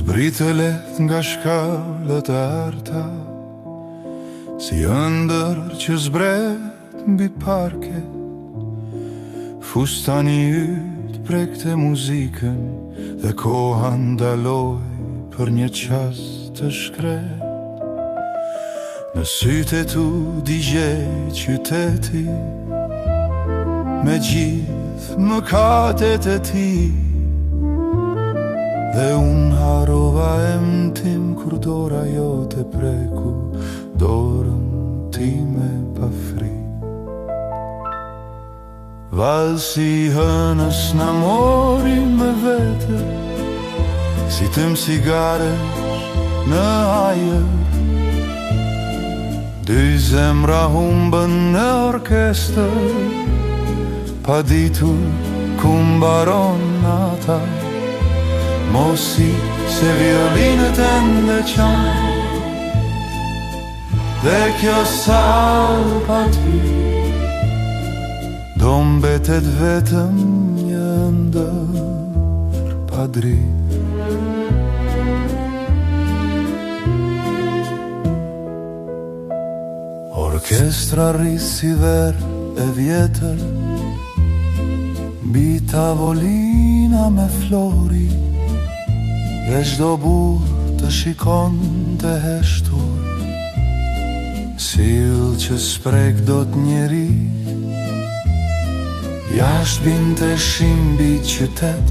Zbritë let nga shkallët e arta, si ëndër që zbret mbi parke. Fustani yt prekte muzikën dhe koha ndaloj për një qast të shkret. Në sytë e tu digjej qyteti, me gjithë mëkatet e ti, dhe unë harova emtin kur dora jote preku dorën time pa fri. Valsi hënës na mori me vete, si tëm cigaresh në ajër. Dy zemra humbën në orkestër, pa ditur ku mbaron nata. Mosi se violinët ende qanë, dhe kjo salë pa ty do mbetet vetëm një ëndër pa dritë. Orkestra rris si ver e vjetër, mbi tavolina me flori, dhe çdo burr të shikon të heshtur, sill që s'prek dot njeri. Jashtë binte shimbi qytet,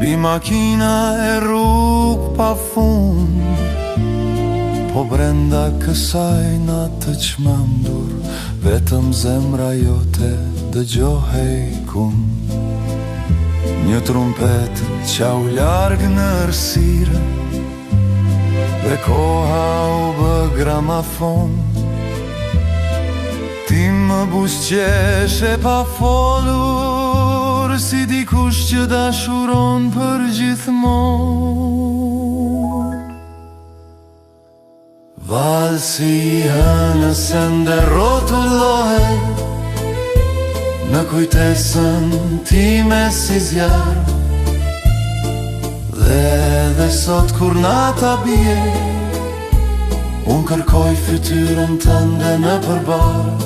bi makina e rrug pa fund, po brenda kësaj natë çmendur, vetëm zemra jote dëgjohej kund. Një trumpet qau larg nëërsire, dhe koha u bë gramafon. Ti më buzëqeshe pa folur, si dikush që dashuron për gjithmonë. Valsi hënës ende rrotullohet në kujtesën time si zjarë, dhe edhe sot kur nata bie, unë kërkoj fytyrën tënde në përbarë.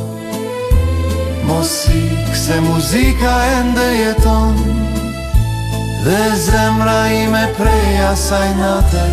Mos ik se muzika ende jeton, dhe zemra ime prej asaj nate